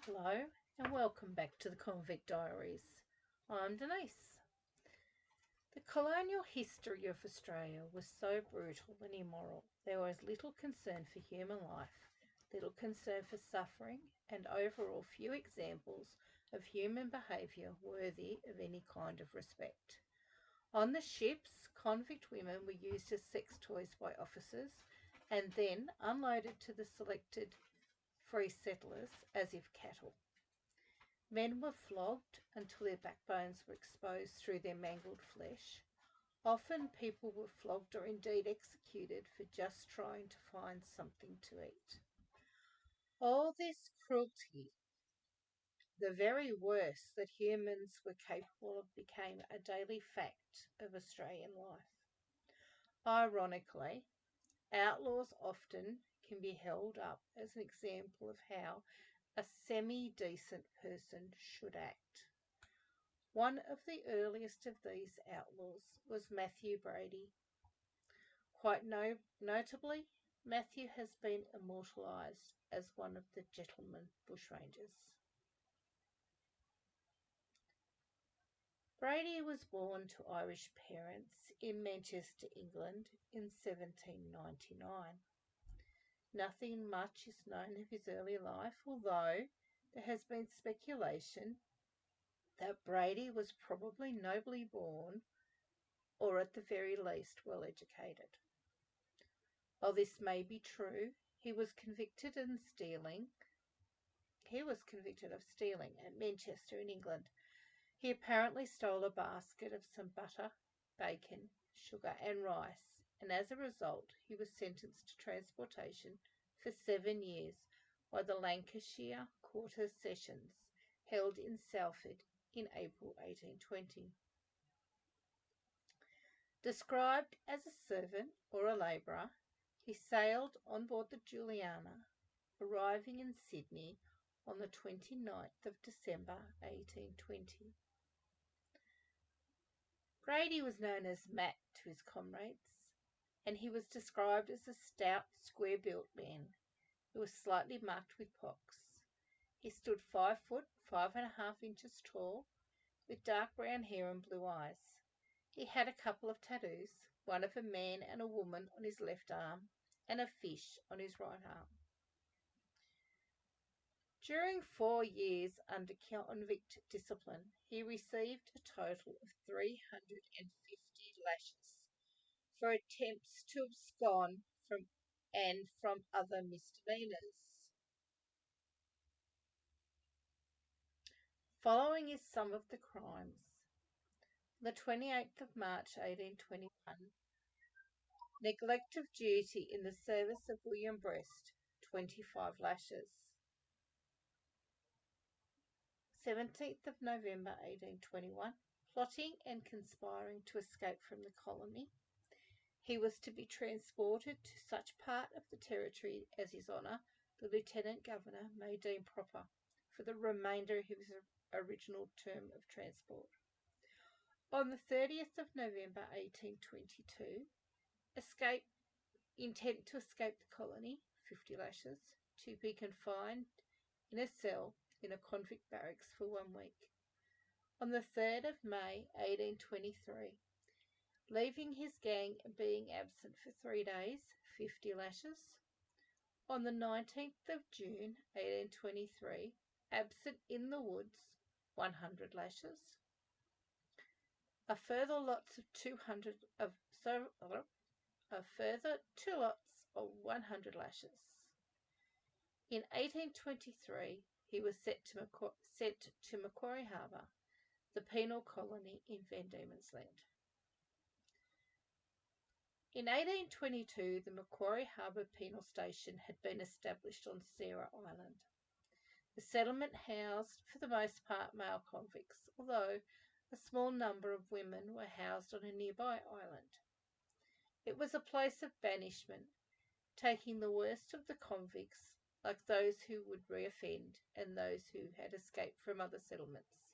Hello and welcome back to the Convict Diaries. I'm Denise. The colonial history of Australia was so brutal and immoral. There was little concern for human life, little concern for suffering, and overall few examples of human behaviour worthy of any kind of respect. On the ships, convict women were used as sex toys by officers and then unloaded to the selected free settlers as if cattle. Men were flogged until their backbones were exposed through their mangled flesh. Often people were flogged or indeed executed for just trying to find something to eat. All this cruelty, the very worst that humans were capable of, became a daily fact of Australian life. Ironically, outlaws often can be held up as an example of how a semi-decent person should act. One of the earliest of these outlaws was Matthew Brady. Quite notably, Matthew has been immortalised as one of the gentlemen bushrangers. Brady was born to Irish parents in Manchester, England in 1799. Nothing much is known of his early life, although there has been speculation that Brady was probably nobly born or at the very least well educated. While this may be true, he was convicted of stealing at Manchester in England. He apparently stole a basket of some butter, bacon, sugar and rice, and as a result he was sentenced to transportation for 7 years by the Lancashire Quarter Sessions, held in Salford in April 1820. Described as a servant or a labourer, he sailed on board the Juliana, arriving in Sydney on the 29th of December 1820. Brady was known as Matt to his comrades, and he was described as a stout, square-built man who was slightly marked with pox. He stood 5 foot 5.5 inches tall, with dark brown hair and blue eyes. He had a couple of tattoos, one of a man and a woman on his left arm, and a fish on his right arm. During 4 years under convict discipline, he received a total of 350 lashes for attempts to abscond from other misdemeanours. Following is some of the crimes. The 28th of March 1821, neglect of duty in the service of William Breast, 25 lashes. 17th of November 1821, plotting and conspiring to escape from the colony. He was to be transported to such part of the territory as His Honour, the Lieutenant Governor, may deem proper for the remainder of his original term of transport. On the 30th of November 1822, intent to escape the colony, 50 lashes, to be confined in a cell in a convict barracks for 1 week. On the 3rd of May 1823, leaving his gang and being absent for 3 days, 50 lashes. On the 19th of June 1823, absent in the woods, 100 lashes. A further 2 lots of 100 lashes. In 1823, he was sent to Macquarie Harbour, the penal colony in Van Diemen's Land. In 1822, the Macquarie Harbour Penal Station had been established on Sarah Island. The settlement housed, for the most part, male convicts, although a small number of women were housed on a nearby island. It was a place of banishment, taking the worst of the convicts, like those who would reoffend and those who had escaped from other settlements.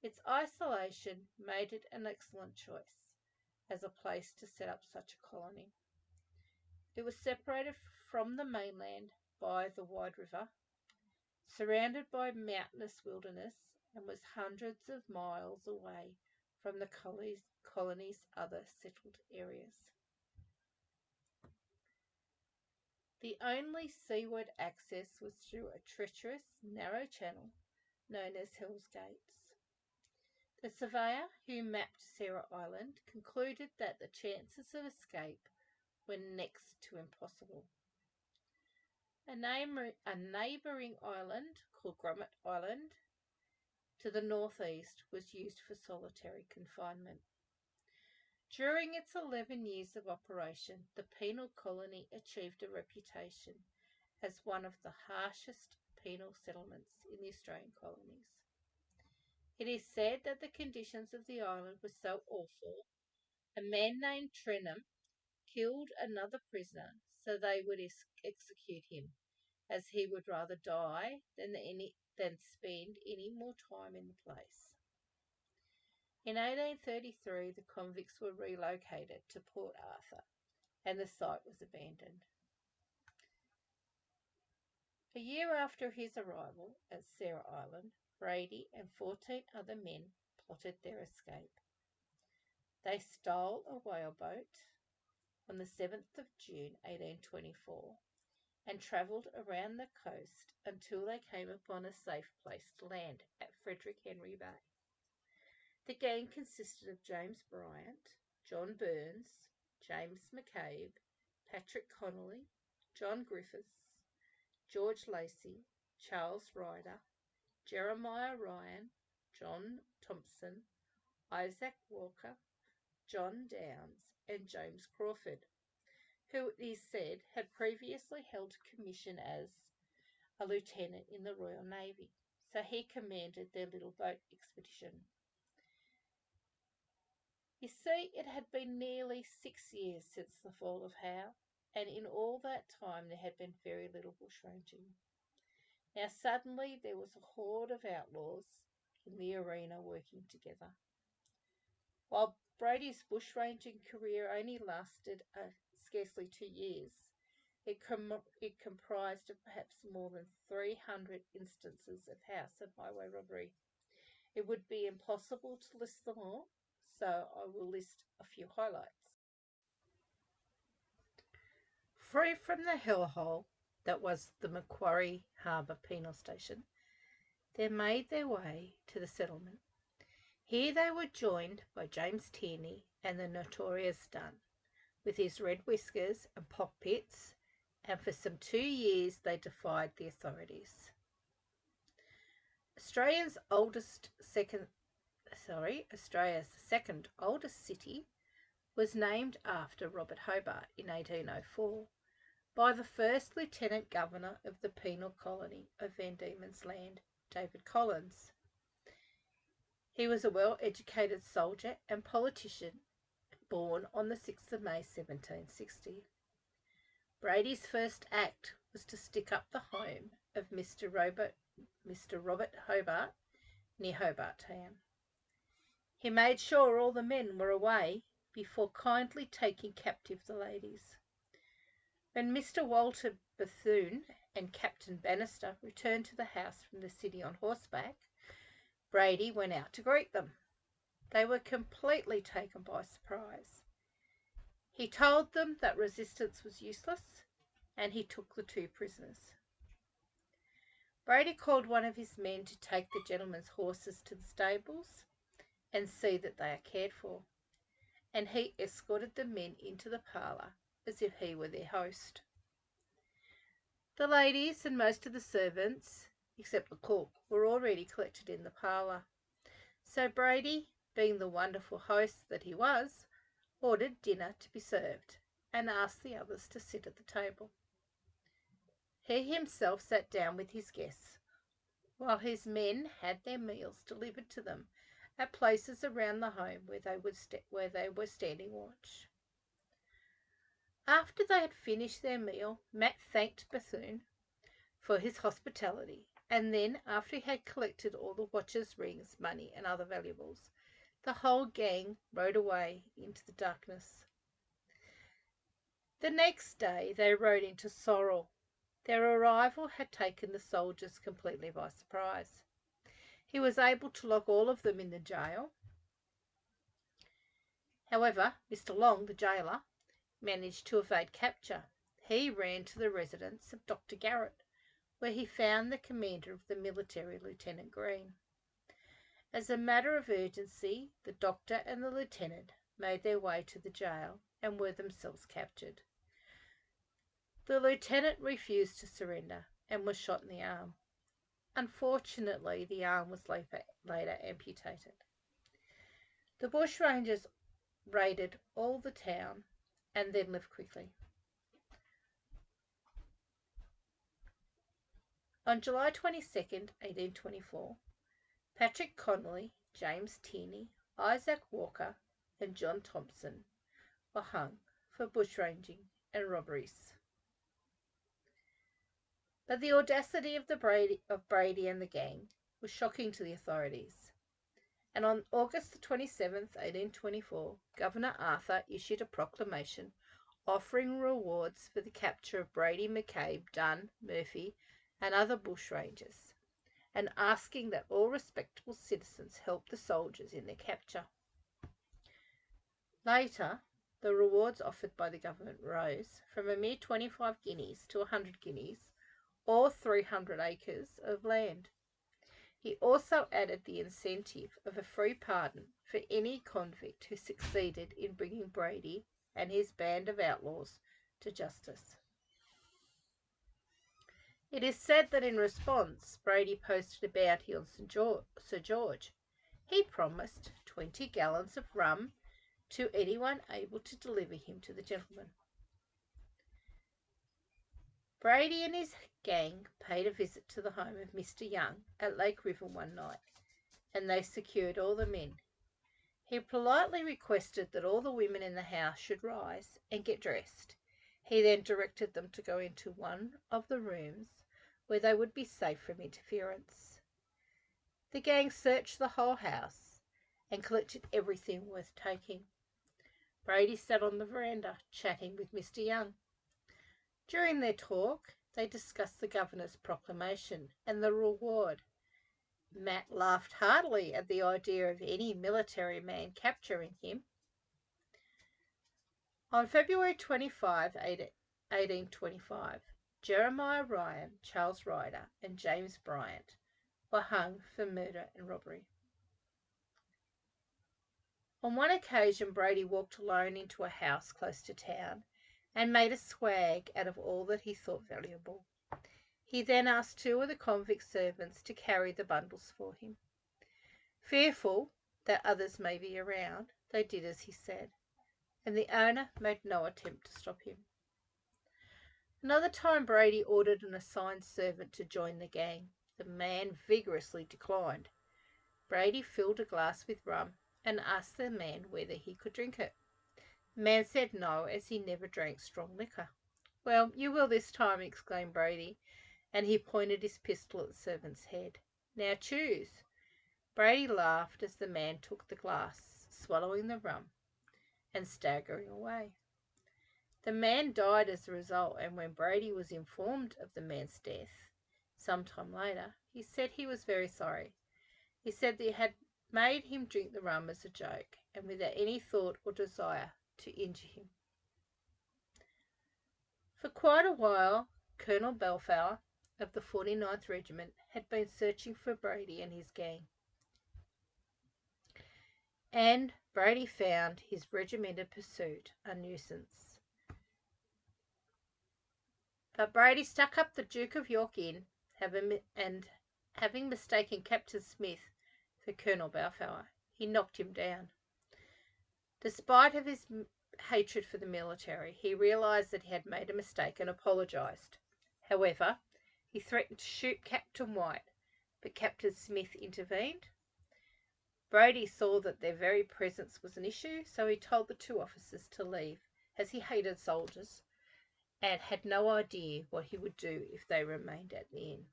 Its isolation made it an excellent choice as a place to set up such a colony. It was separated from the mainland by the wide river, surrounded by mountainous wilderness, and was hundreds of miles away from the colony's other settled areas. The only seaward access was through a treacherous, narrow channel known as Hell's Gates. The surveyor who mapped Sarah Island concluded that the chances of escape were next to impossible. A neighbouring island called Grummet Island to the northeast was used for solitary confinement. During its 11 years of operation, the penal colony achieved a reputation as one of the harshest penal settlements in the Australian colonies. It is said that the conditions of the island were so awful, a man named Trenham killed another prisoner so they would execute him, as he would rather die than spend any more time in the place. In 1833, the convicts were relocated to Port Arthur, and the site was abandoned. A year after his arrival at Sarah Island, Brady and 14 other men plotted their escape. They stole a whaleboat on the 7th of June 1824 and travelled around the coast until they came upon a safe place to land at Frederick Henry Bay. The gang consisted of James Bryant, John Burns, James McCabe, Patrick Connolly, John Griffiths, George Lacey, Charles Ryder, Jeremiah Ryan, John Thompson, Isaac Walker, John Downs, and James Crawford, who it is said had previously held a commission as a lieutenant in the Royal Navy, so he commanded their little boat expedition. You see, it had been nearly 6 years since the fall of Howe, and in all that time there had been very little bushranging. Now suddenly there was a horde of outlaws in the arena working together. While Brady's bushranging career only lasted scarcely 2 years, it comprised of perhaps more than 300 instances of house and highway robbery. It would be impossible to list them all, so I will list a few highlights. Free from the hellhole that was the Macquarie Harbour Penal Station, they made their way to the settlement. Here they were joined by James Tierney and the notorious Dunn, with his red whiskers and pock pits, and for some 2 years they defied the authorities. Australia's second oldest city was named after Robert Hobart in 1804 by the first Lieutenant Governor of the penal colony of Van Diemen's Land, David Collins. He was a well-educated soldier and politician, born on the 6th of May 1760. Brady's first act was to stick up the home of Mr. Robert Hobart near Hobart Town. He made sure all the men were away before kindly taking captive the ladies. When Mr. Walter Bethune and Captain Bannister returned to the house from the city on horseback, Brady went out to greet them. They were completely taken by surprise. He told them that resistance was useless, and he took the 2 prisoners. Brady called one of his men to take the gentlemen's horses to the stables and see that they are cared for, and he escorted the men into the parlour as if he were their host. The ladies and most of the servants, except the cook, were already collected in the parlour. So Brady, being the wonderful host that he was, ordered dinner to be served and asked the others to sit at the table. He himself sat down with his guests, while his men had their meals delivered to them at places around the home where they were standing watch. After they had finished their meal, Matt thanked Bethune for his hospitality, and then, after he had collected all the watches' rings, money, and other valuables, the whole gang rode away into the darkness. The next day they rode into Sorrel, Their arrival had taken the soldiers completely by surprise. He was able to lock all of them in the jail. However, Mr. Long, the jailer, managed to evade capture. He ran to the residence of Dr. Garrett, where he found the commander of the military, Lieutenant Green. As a matter of urgency, the doctor and the lieutenant made their way to the jail and were themselves captured. The lieutenant refused to surrender and was shot in the arm. Unfortunately, the arm was later amputated. The Bushrangers raided all the town and then left quickly. On July 22nd, 1824, Patrick Connolly, James Tierney, Isaac Walker, and John Thompson were hung for bushranging and robberies. But the audacity of Brady and the gang was shocking to the authorities. And on August 27th, 1824, Governor Arthur issued a proclamation offering rewards for the capture of Brady, McCabe, Dunn, Murphy, and other bushrangers, and asking that all respectable citizens help the soldiers in their capture. Later, the rewards offered by the government rose from a mere 25 guineas to 100 guineas, or 300 acres of land. He also added the incentive of a free pardon for any convict who succeeded in bringing Brady and his band of outlaws to justice. It is said that in response, Brady posted a bounty on Sir George. He promised 20 gallons of rum to anyone able to deliver him to the gentleman. Brady and his gang paid a visit to the home of Mr. Young at Lake River one night, and they secured all the men. He politely requested that all the women in the house should rise and get dressed. He then directed them to go into one of the rooms where they would be safe from interference. The gang searched the whole house and collected everything worth taking. Brady sat on the veranda chatting with Mr. Young. During their talk, they discussed the governor's proclamation and the reward. Matt laughed heartily at the idea of any military man capturing him. On February 25, 1825, Jeremiah Ryan, Charles Ryder, and James Bryant were hung for murder and robbery. On one occasion, Brady walked alone into a house close to town and made a swag out of all that he thought valuable. He then asked 2 of the convict servants to carry the bundles for him. Fearful that others may be around, they did as he said, and the owner made no attempt to stop him. Another time, Brady ordered an assigned servant to join the gang. The man vigorously declined. Brady filled a glass with rum and asked the man whether he could drink it. The man said no, as he never drank strong liquor. "Well, you will this time," exclaimed Brady, and he pointed his pistol at the servant's head. "Now choose." Brady laughed as the man took the glass, swallowing the rum and staggering away. The man died as a result, and when Brady was informed of the man's death some time later, he said he was very sorry. He said they had made him drink the rum as a joke and without any thought or desire to injure him. For quite a while, Colonel Balfour of the 49th Regiment had been searching for Brady and his gang. And Brady found his regimented pursuit a nuisance. But Brady stuck up the Duke of York Inn, having mistaken Captain Smith for Colonel Balfour, he knocked him down. Despite of his hatred for the military, he realised that he had made a mistake and apologised. However, he threatened to shoot Captain White, but Captain Smith intervened. Brady saw that their very presence was an issue, so he told the 2 officers to leave, as he hated soldiers and had no idea what he would do if they remained at the inn.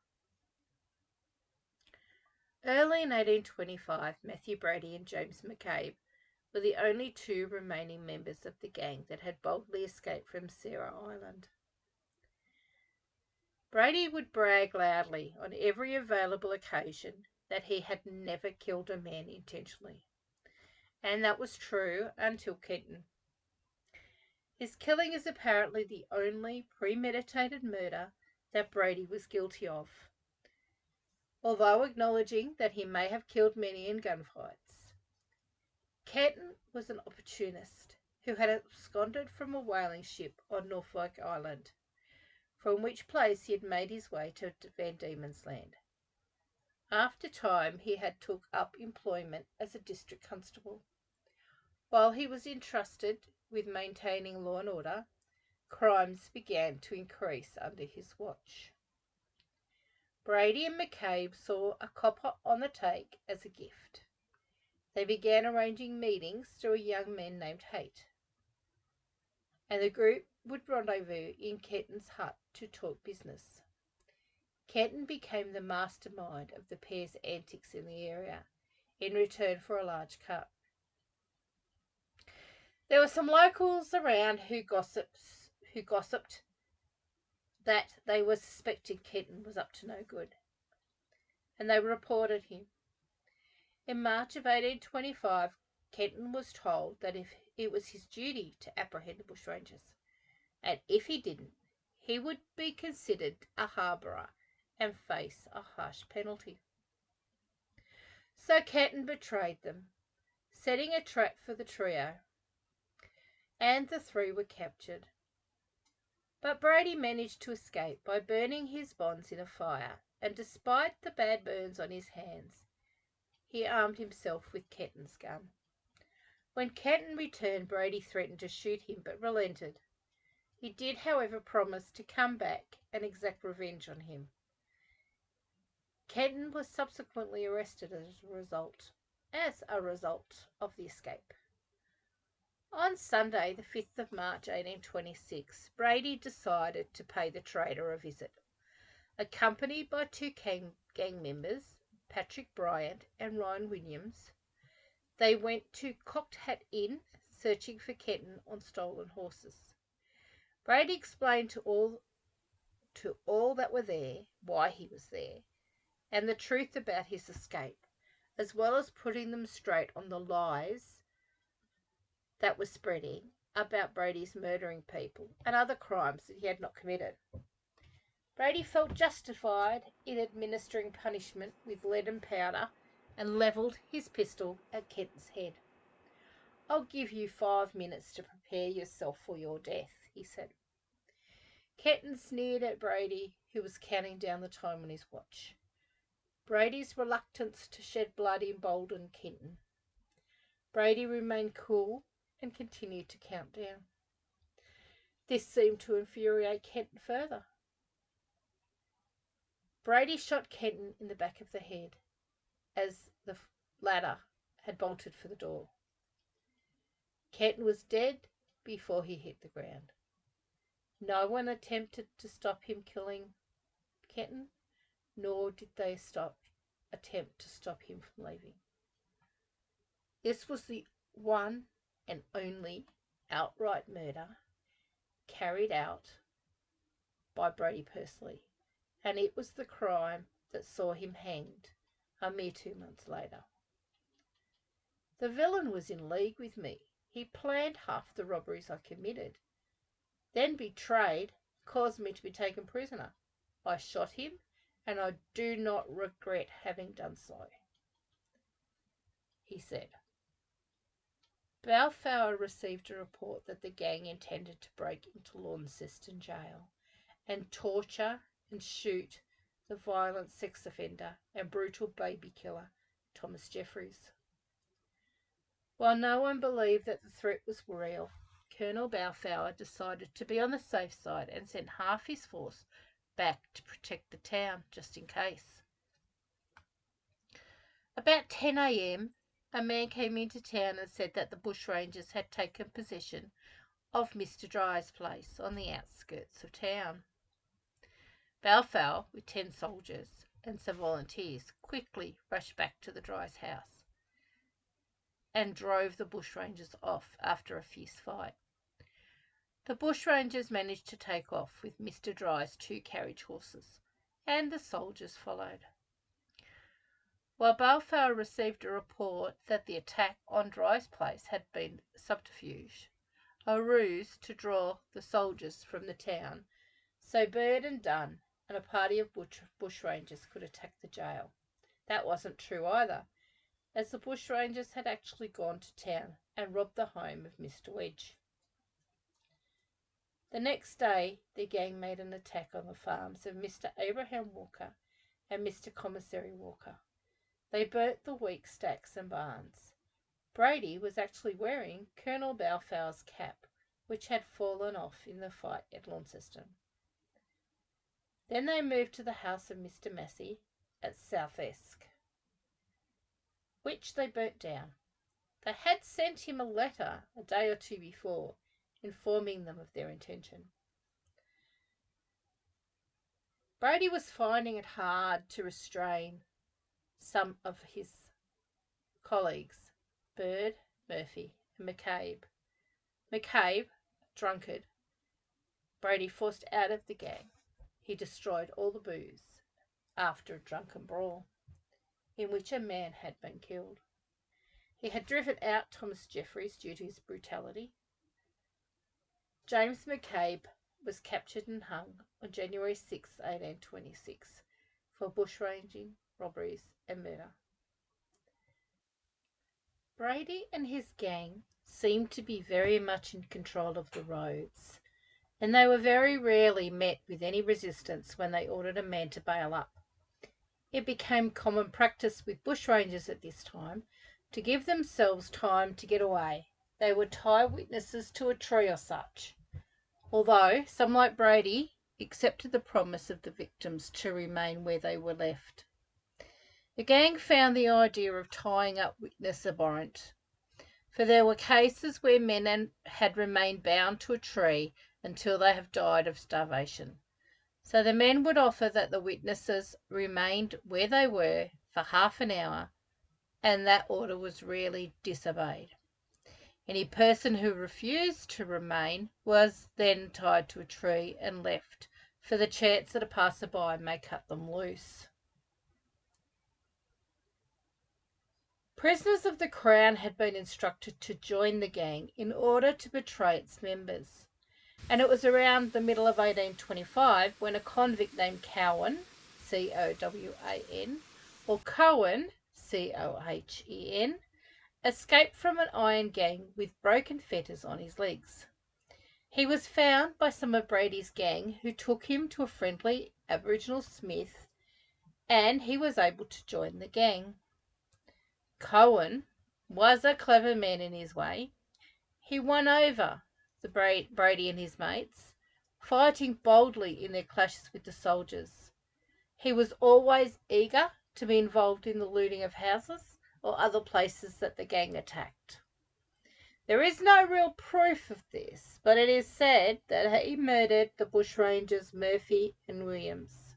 Early in 1825, Matthew Brady and James McCabe were the only 2 remaining members of the gang that had boldly escaped from Sarah Island. Brady would brag loudly on every available occasion that he had never killed a man intentionally. And that was true until Kenton. His killing is apparently the only premeditated murder that Brady was guilty of, although acknowledging that he may have killed many in gunfights. Kenton was an opportunist who had absconded from a whaling ship on Norfolk Island, from which place he had made his way to Van Diemen's Land. After time, he had took up employment as a district constable. While he was entrusted with maintaining law and order, crimes began to increase under his watch. Brady and McCabe saw a copper on the take as a gift. They began arranging meetings through a young man named Haight, and the group would rendezvous in Kenton's hut to talk business. Kenton became the mastermind of the pair's antics in the area, in return for a large cut. There were some locals around who gossiped that they were suspecting Kenton was up to no good, and they reported him. In March of 1825, Kenton was told that it was his duty to apprehend the bushrangers, and if he didn't, he would be considered a harbourer and face a harsh penalty. So Kenton betrayed them, setting a trap for the trio, and the three were captured. But Brady managed to escape by burning his bonds in a fire, and despite the bad burns on his hands, he armed himself with Kenton's gun. When Kenton returned, Brady threatened to shoot him, but relented. He did, however, promise to come back and exact revenge on him. Kenton was subsequently arrested as a result of the escape. On Sunday, the 5th of March, 1826, Brady decided to pay the trader a visit. Accompanied by two gang members, Patrick Bryant and Ryan Williams, they went to Cocked Hat Inn, searching for Kenton on stolen horses. Brady explained to all that were there why he was there, and the truth about his escape, as well as putting them straight on the lies that were spreading about Brady's murdering people and other crimes that he had not committed. Brady felt justified in administering punishment with lead and powder and levelled his pistol at Kenton's head. "I'll give you 5 minutes to prepare yourself for your death," he said. Kenton sneered at Brady, who was counting down the time on his watch. Brady's reluctance to shed blood emboldened Kenton. Brady remained cool and continued to count down. This seemed to infuriate Kenton further. Brady shot Kenton in the back of the head as the latter had bolted for the door. Kenton was dead before he hit the ground. No one attempted to stop him killing Kenton, nor did they attempt to stop him from leaving. This was the one and only outright murder carried out by Brady personally, and it was the crime that saw him hanged a mere 2 months later. The villain was in league with me. He planned half the robberies I committed, then betrayed, caused me to be taken prisoner. I shot him, and I do not regret having done so," he said. Balfour received a report that the gang intended to break into Launceston jail and torture and shoot the violent sex offender and brutal baby killer Thomas Jeffries. While no one believed that the threat was real, Colonel Balfour decided to be on the safe side and sent half his force back to protect the town, just in case. About 10 a.m., a man came into town and said that the Bushrangers had taken possession of Mr. Dry's place on the outskirts of town. Balfour, with 10 soldiers and some volunteers, quickly rushed back to the Dry's house and drove the Bushrangers off after a fierce fight. The bushrangers managed to take off with Mr. Dry's 2 carriage horses, and the soldiers followed. While Balfour received a report that the attack on Dry's place had been subterfuge, a ruse to draw the soldiers from the town, so Bird and Dunn and a party of bushrangers could attack the jail. That wasn't true either, as the bushrangers had actually gone to town and robbed the home of Mr. Wedge. The next day, the gang made an attack on the farms of Mr. Abraham Walker and Mr. Commissary Walker. They burnt the wheat stacks and barns. Brady was actually wearing Colonel Balfour's cap, which had fallen off in the fight at Launceston. Then they moved to the house of Mr. Massey at South Esk, which they burnt down. They had sent him a letter a day or two before, informing them of their intention. Brady was finding it hard to restrain some of his colleagues, Bird, Murphy, and McCabe. McCabe, drunkard, Brady forced out of the gang. He destroyed all the booze after a drunken brawl, in which a man had been killed. He had driven out Thomas Jeffries due to his brutality. James McCabe was captured and hung on January 6, 1826, for bushranging, robberies, and murder. Brady and his gang seemed to be very much in control of the roads, and they were very rarely met with any resistance when they ordered a man to bail up. It became common practice with bushrangers at this time to give themselves time to get away. They would tie witnesses to a tree or such, although some, like Brady, accepted the promise of the victims to remain where they were left. The gang found the idea of tying up witnesses abhorrent, for there were cases where men had remained bound to a tree until they have died of starvation. So the men would offer that the witnesses remained where they were for half an hour, and that order was rarely disobeyed. Any person who refused to remain was then tied to a tree and left, for the chance that a passer-by may cut them loose. Prisoners of the Crown had been instructed to join the gang in order to betray its members, and it was around the middle of 1825 when a convict named Cowan, C-O-W-A-N, or Cohen, C-O-H-E-N, escaped from an iron gang with broken fetters on his legs. He was found by some of Brady's gang, who took him to a friendly Aboriginal smith, and he was able to join the gang. Cohen was a clever man in his way. He won over the Brady and his mates, fighting boldly in their clashes with the soldiers. He was always eager to be involved in the looting of houses or other places that the gang attacked. There is no real proof of this, but it is said that he murdered the bushrangers Murphy and Williams.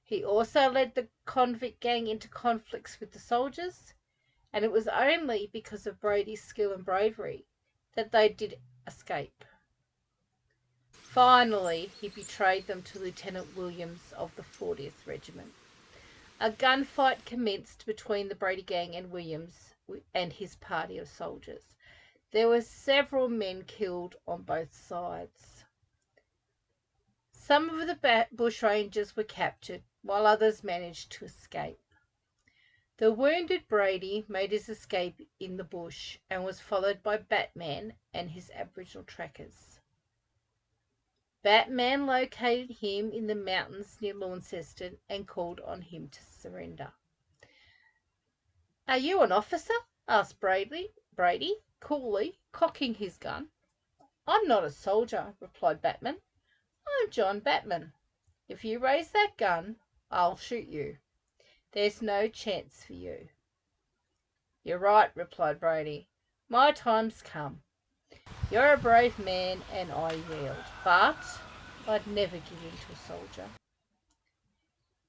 He also led the convict gang into conflicts with the soldiers, and it was only because of Brady's skill and bravery that they did escape. Finally, he betrayed them to Lieutenant Williams of the 40th Regiment. A gunfight commenced between the Brady gang and Williams and his party of soldiers. There were several men killed on both sides. Some of the bushrangers were captured, while others managed to escape. The wounded Brady made his escape in the bush and was followed by Batman and his Aboriginal trackers. Batman located him in the mountains near Launceston and called on him to surrender. "Are you an officer?" asked Brady, coolly, cocking his gun. "I'm not a soldier," replied Batman. "I'm John Batman. If you raise that gun, I'll shoot you. There's no chance for you." "You're right," replied Brady. "My time's come. You're a brave man and I yield, but I'd never give in to a soldier."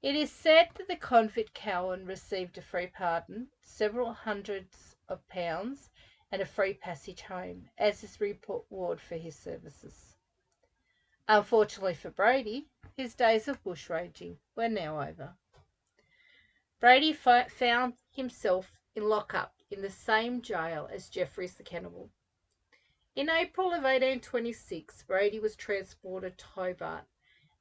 It is said that the convict Cowan received a free pardon, several hundreds of pounds, and a free passage home as his reward for his services. Unfortunately for Brady, his days of bushranging were now over. Brady found himself in lockup in the same jail as Jeffries the cannibal. In April of 1826, Brady was transported to Hobart,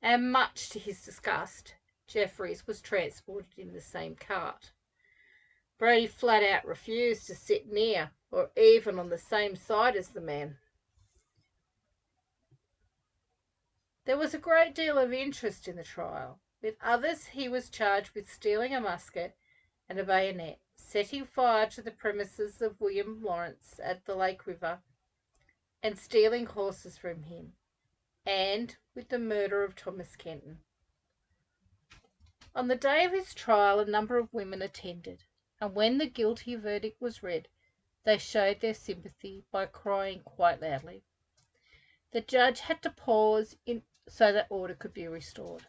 and much to his disgust, Jeffries was transported in the same cart. Brady flat out refused to sit near or even on the same side as the man. There was a great deal of interest in the trial. With others, he was charged with stealing a musket and a bayonet, setting fire to the premises of William Lawrence at the Lake River, and stealing horses from him, and with the murder of Thomas Kenton. On the day of his trial, a number of women attended, and when the guilty verdict was read, they showed their sympathy by crying quite loudly. The judge had to pause so that order could be restored,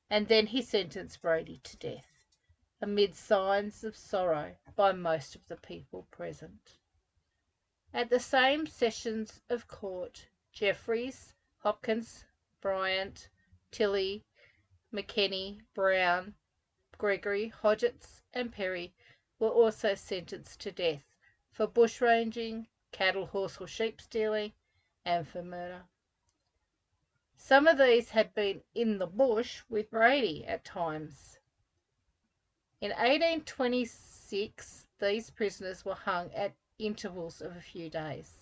and then he sentenced Brady to death, amid signs of sorrow by most of the people present. At the same sessions of court, Jeffries, Hopkins, Bryant, Tilley, McKenney, Brown, Gregory, Hodgetts, and Perry were also sentenced to death for bushranging, cattle, horse, or sheep stealing, and for murder. Some of these had been in the bush with Brady at times. In 1826, these prisoners were hung at intervals of a few days.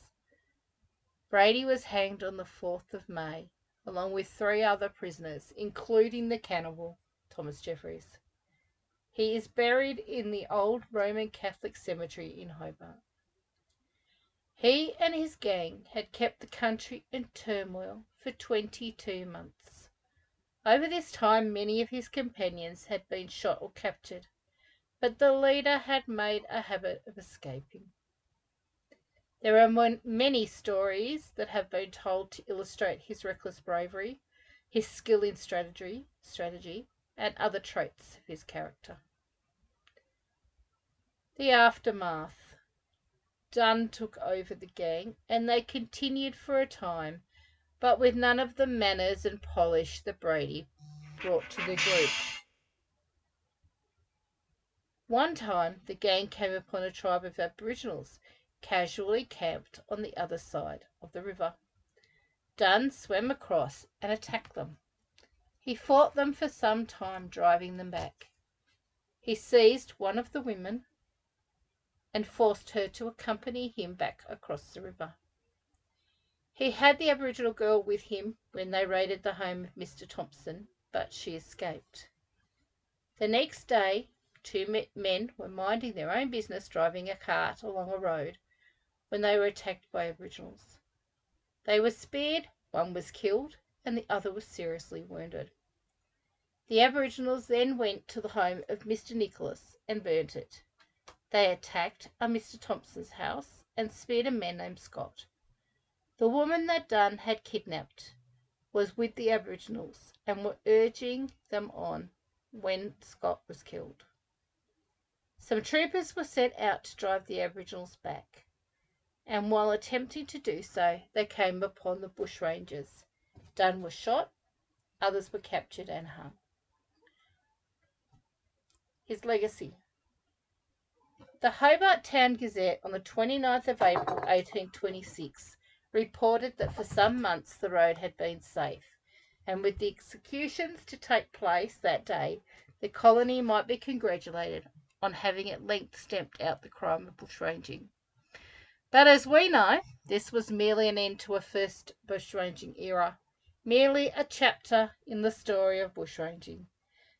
Brady was hanged on the 4th of May, along with 3 other prisoners, including the cannibal, Thomas Jeffries. He is buried in the old Roman Catholic cemetery in Hobart. He and his gang had kept the country in turmoil for 22 months. Over this time, many of his companions had been shot or captured, but the leader had made a habit of escaping. There are many stories that have been told to illustrate his reckless bravery, his skill in strategy, and other traits of his character. The aftermath. Dunn took over the gang, and they continued for a time, but with none of the manners and polish that Brady brought to the group. One time, the gang came upon a tribe of Aboriginals casually camped on the other side of the river. Dunn swam across and attacked them. He fought them for some time, driving them back. He seized one of the women and forced her to accompany him back across the river. He had the Aboriginal girl with him when they raided the home of Mr. Thompson, but she escaped. The next day, 2 men were minding their own business driving a cart along a road when they were attacked by Aboriginals. They were speared, one was killed, and the other was seriously wounded. The Aboriginals then went to the home of Mr. Nicholas and burnt it. They attacked Mr. Thompson's house and speared a man named Scott. The woman that Dunn had kidnapped was with the Aboriginals and were urging them on when Scott was killed. Some troopers were sent out to drive the Aboriginals back, and while attempting to do so, they came upon the Bushrangers. Dunn was shot, others were captured and hung. His legacy. The Hobart Town Gazette on the 29th of April 1826 reported that for some months the road had been safe, and with the executions to take place that day, the colony might be congratulated on having at length stamped out the crime of bushranging. But as we know, this was merely an end to a first bushranging era, merely a chapter in the story of bushranging.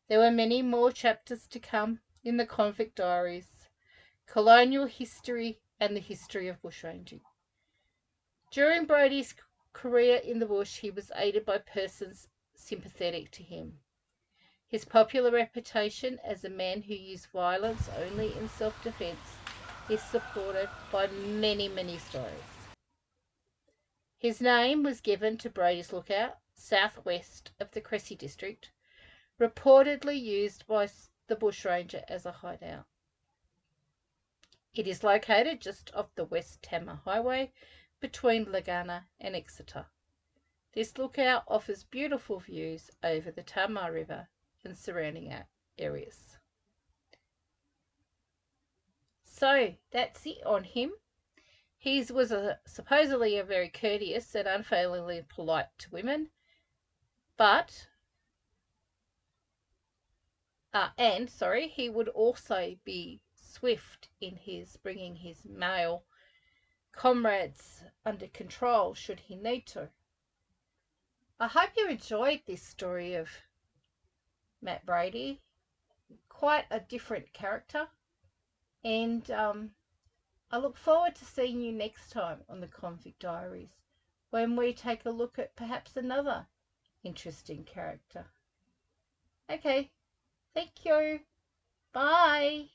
There were many more chapters to come in the Convict Diaries, Colonial History, and the History of Bushranging. During Brady's career in the bush, he was aided by persons sympathetic to him. His popular reputation as a man who used violence only in self-defense is supported by many, many stories. His name was given to Brady's Lookout, southwest of the Cressy district, reportedly used by the Bushranger as a hideout. It is located just off the West Tama Highway between Lagana and Exeter. This lookout offers beautiful views over the Tamar River and surrounding areas. So that's it on him. He was supposedly a very courteous and unfailingly polite to women, but he would also be swift in his bringing his male comrades under control should he need to. I hope you enjoyed this story of Matt Brady. Quite a different character, and I look forward to seeing you next time on the Convict Diaries when we take a look at perhaps another interesting character. Okay, thank you. Bye.